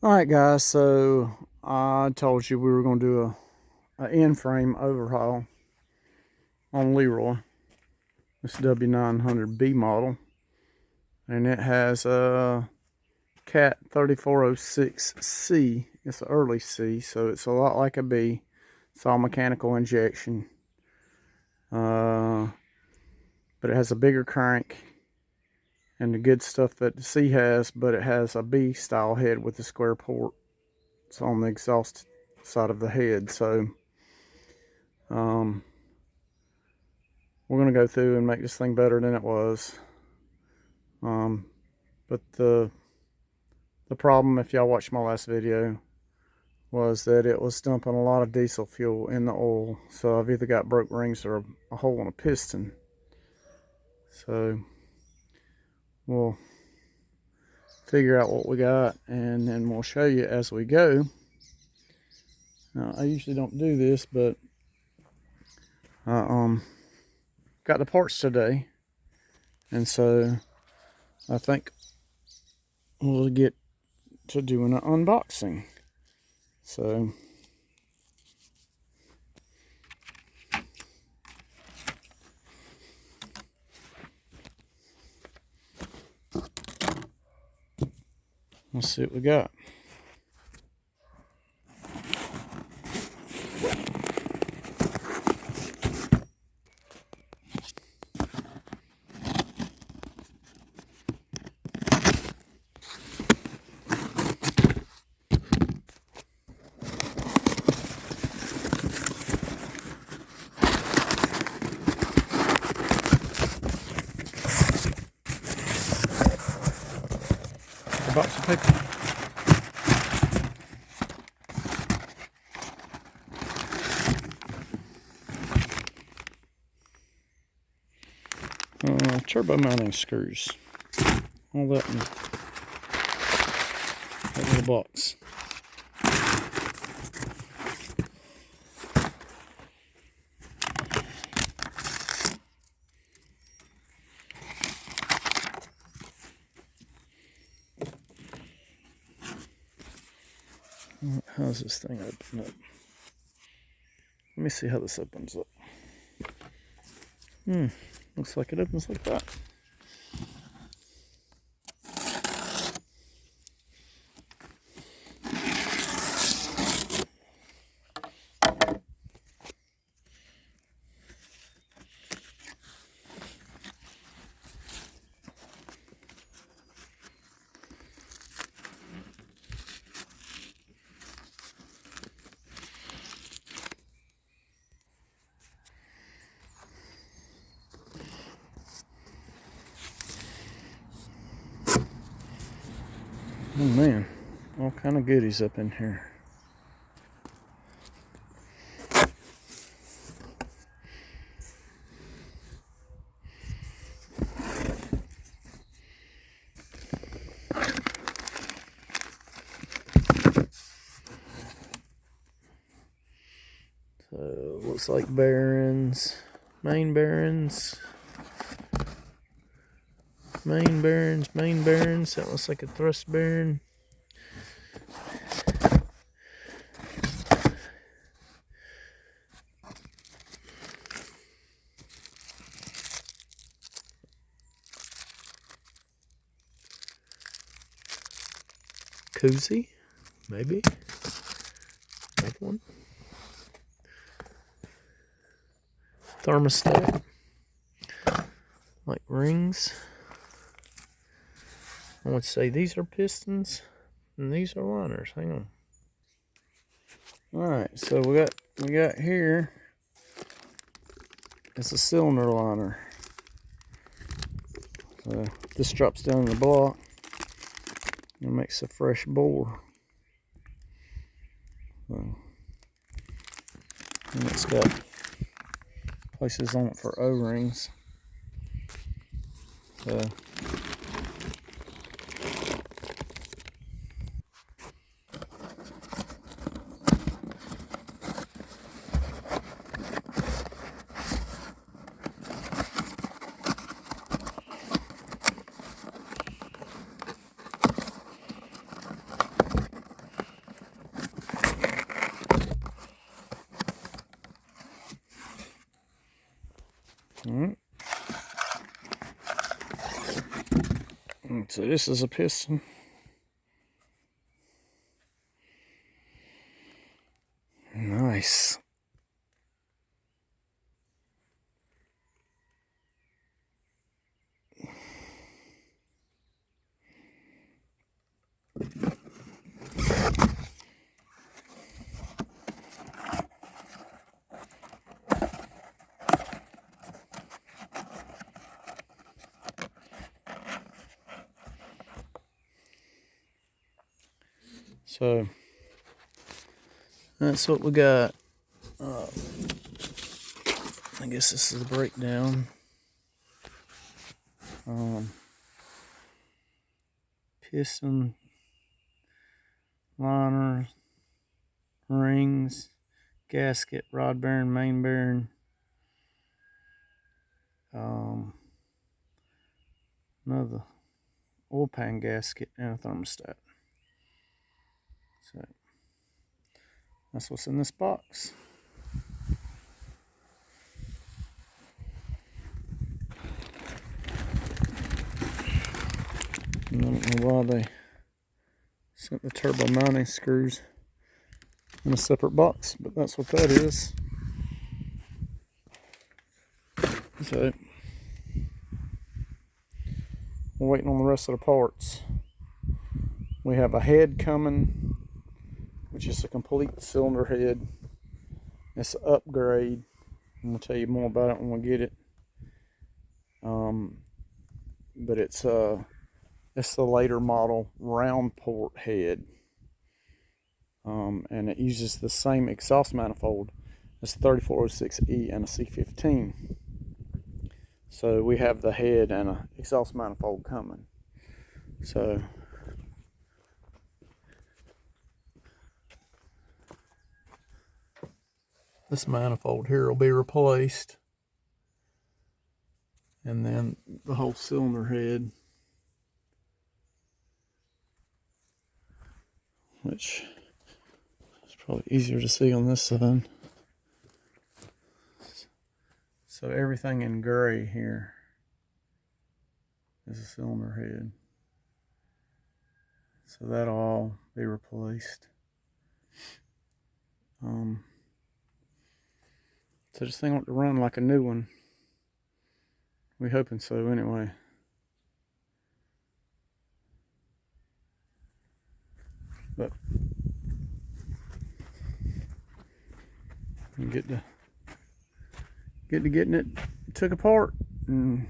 Alright guys, so I told you we were going to do a in-frame overhaul on Leroy. This W900B model. And it has a CAT 3406C. It's an early C, so it's a lot like a B. It's all mechanical injection. But it has a bigger crank and the good stuff that the C has, but it has a B style head with a square port. It's on the exhaust side of the head, so we're going to go through and make this thing better than it was. But the problem, if y'all watched my last video, was that it was dumping a lot of diesel fuel in the oil. So I've either got broke rings or a hole in a piston. So we'll figure out what we got and then we'll show you as we go. Now, I usually don't do this, but I got the parts today, and so I think we'll get to doing an unboxing. So let's see what we got. A box of paper. Turbo mounting screws. All that in that little box. How's this thing open up? Let me see how this opens up. Looks like it opens like that. Oh man, all kind of goodies up in here. So looks like bearings, main bearings. Main bearings. That looks like a thrust bearing. Koozie, maybe. Another one. Thermostat. Like rings. I would say these are pistons and these are liners. Hang on. Alright, so we got here. It's a cylinder liner. So this drops down in the block and makes a fresh bore. So, and it's got places on it for O-rings. So So this is a piston. Nice. So that's what we got. I guess this is the breakdown. Piston, liner, rings, gasket, rod bearing, main bearing, another oil pan gasket, and a thermostat. So that's what's in this box. And I don't know why they sent the turbo mounting screws in a separate box, but that's what that is. So we're waiting on the rest of the parts. We have a head coming, which is a complete cylinder head. It's an upgrade. I'm gonna tell you more about it when we get it. But it's the later model round port head, and it uses the same exhaust manifold as the 3406E and a C15. So we have the head and an exhaust manifold coming. So this manifold here will be replaced, and then the whole cylinder head, which is probably easier to see on this side. So everything in gray here is a cylinder head. So that'll all be replaced. So this thing ought to run like a new one. We're hoping so anyway. But we get to getting it took apart and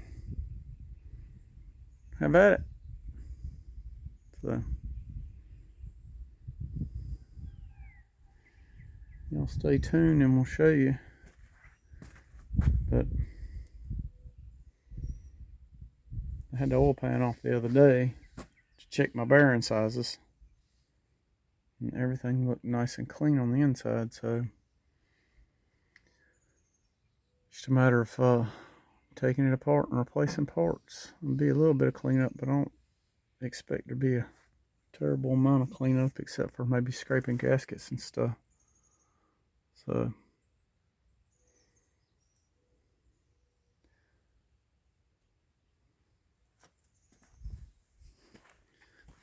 have at it. So y'all stay tuned and we'll show you. But I had the oil pan off the other day to check my bearing sizes, and everything looked nice and clean on the inside. So just a matter of taking it apart and replacing parts. It'll be a little bit of cleanup, but I don't expect there to be a terrible amount of cleanup except for maybe scraping gaskets and stuff. So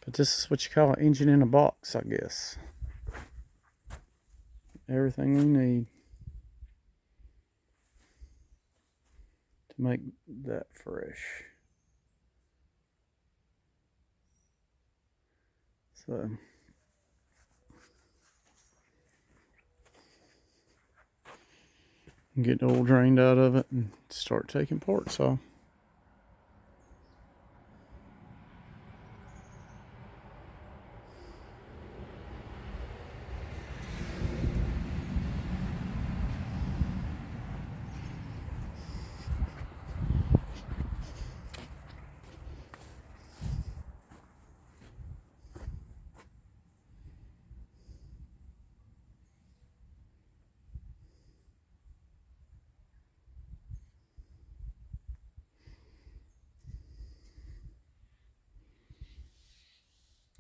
but this is what you call an engine in a box, I guess. Everything we need to make that fresh. So get the oil drained out of it and start taking parts off.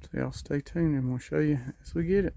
So y'all stay tuned and we'll show you as we get it.